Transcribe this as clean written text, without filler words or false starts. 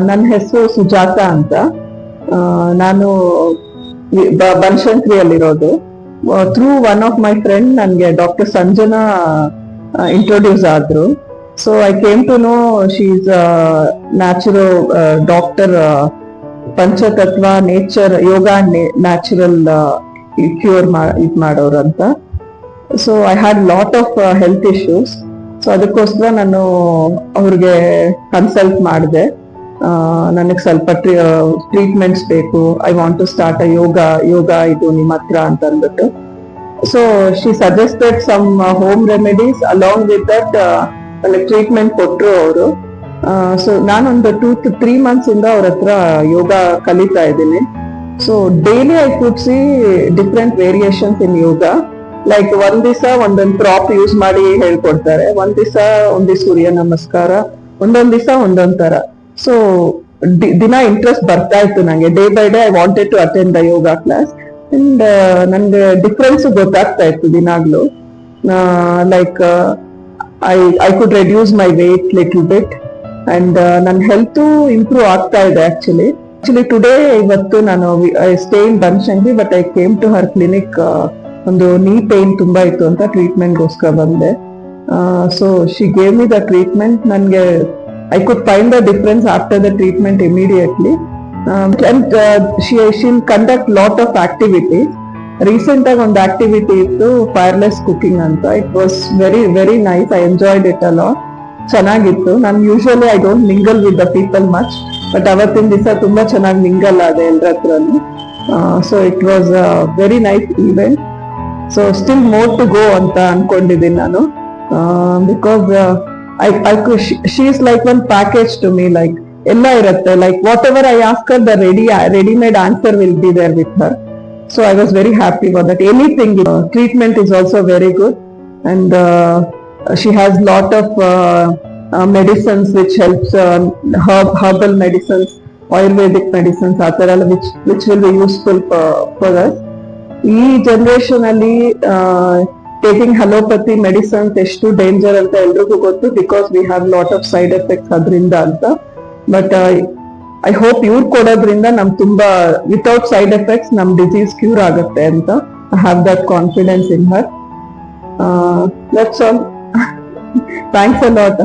ನನ್ನ ಹೆಸರು ಸುಜಾತ ಅಂತ. ನಾನು ಬನಶಂಕರಿಯಲ್ಲಿರೋದು. Through one of my friend ನನಗೆ ಡಾಕ್ಟರ್ ಸಂಜನಾ ಇಂಟ್ರೊಡ್ಯೂಸ್ ಆದ್ರು. So I came to know she is naturo doctor, ಪಂಚತತ್ವ, ನೇಚರ್, ಯೋಗ ನ್ಯಾಚುರಲ್ ಕ್ಯೂರ್ ಇದು ಮಾಡೋರು ಅಂತ. So I had lot of health issues. So ಅದಕ್ಕೋಸ್ಕರ ನಾನು ಅವ್ರಿಗೆ ಕನ್ಸಲ್ಟ್ ಮಾಡಿದೆ. ನನಗೆ ಸ್ವಲ್ಪ ಟ್ರೀಟ್ಮೆಂಟ್ಸ್ ಬೇಕು, I want to start a yoga ಇದು ನಿಮ್ಮ ಹತ್ರ ಅಂತ ಅಂದ್ಬಿಟ್ಟು. So she suggested some home remedies, along with that ನನಗೆ ಟ್ರೀಟ್ಮೆಂಟ್ ಕೊಟ್ಟರು ಅವರು. ಸೊ ನಾನೊಂದು 2 to 3 months ಇಂದ ಅವ್ರ ಹತ್ರ ಯೋಗ ಕಲಿತಾ ಇದ್ದೀನಿ. So daily I could see different variations in yoga. Like ಒಂದ್ ದಿವಸ ಒಂದೊಂದು ಪ್ರಾಪ್ ಯೂಸ್ ಮಾಡಿ ಹೇಳ್ಕೊಡ್ತಾರೆ, ಒಂದ್ ದಿವಸ ಸೂರ್ಯ ನಮಸ್ಕಾರ, ಒಂದೊಂದ್ ದಿವಸ ಒಂದೊಂದ್ ತರ. ಸೊ ದಿನ ಇಂಟ್ರೆಸ್ಟ್ ಬರ್ತಾ ಇತ್ತು ನಂಗೆ. Day by day I wanted to attend the yoga class. And ನನ್ಗೆ ಡಿಫ್ರೆನ್ಸ್ ಗೊತ್ತಾಗ್ತಾ ಇತ್ತು ದಿನಾಗ್ಲು. Like I could reduce my weight little bit and ನನ್ನ ಹೆಲ್ತ್ ಇಂಪ್ರೂವ್ ಆಗ್ತಾ ಇದೆ. ಆಕ್ಚುಲಿ ಟುಡೇ ಇವತ್ತು ನಾನು I stay in Banashankari, but I came to her clinic. ಒಂದು ನೀ ಪೇನ್ ತುಂಬಾ ಇತ್ತು ಅಂತ ಟ್ರೀಟ್ಮೆಂಟ್ಗೋಸ್ಕರ ಬಂದೆ. So she gave me the treatment. ನನ್ಗೆ I could find the difference after the treatment immediately. And she'll conduct lot of activities. Recent ಆಗಿ ಒಂದು activity ಇತ್ತು, ಫೈರ್ಲೆಸ್ ಕುಕಿಂಗ್ ಅಂತ. It was very very nice. I enjoyed it a lot. ಚೆನ್ನಾಗಿತ್ತು. ನಾನು usually I don't mingle with the people much, but ಅವತ್ತಿನ ದಿವಸ ತುಂಬಾ ಚೆನ್ನಾಗಿ ಮಿಂಗಲ್ ಆದೆ ಎಲ್ಲರ ಹತ್ರನು. So it was a very nice event. So still more to go ಅಂತ ಅನ್ಕೊಂಡಿದ್ದೀನಿ ನಾನು. Because she is like one package to me. Like ಎಲ್ಲ ಇರುತ್ತೆ. Like whatever I ask her, the readymade answer will be there with her. So I was very happy for that. Anything, treatment is also very good, and she has lot of medicines which helps, herbal medicines, Ayurvedic medicines, which will be useful for us. ಈ generation ಅಲ್ಲಿ taking allopathy medicines ಎಷ್ಟು danger ಅಂತ ಎಲ್ರಿಗೂ ಗೊತ್ತು, because we have lot of side effects ಅದರಿಂದ ಅಂತ. But I hope ಇವ್ರು ಕೊಡೋದ್ರಿಂದ ನಮ್ ತುಂಬಾ ವಿತೌಟ್ ಸೈಡ್ ಎಫೆಕ್ಟ್ಸ್ ನಮ್ ಡಿಸೀಸ್ ಕ್ಯೂರ್ ಆಗುತ್ತೆ ಅಂತ. I have that confidence in Har. That's all. Thanks a lot.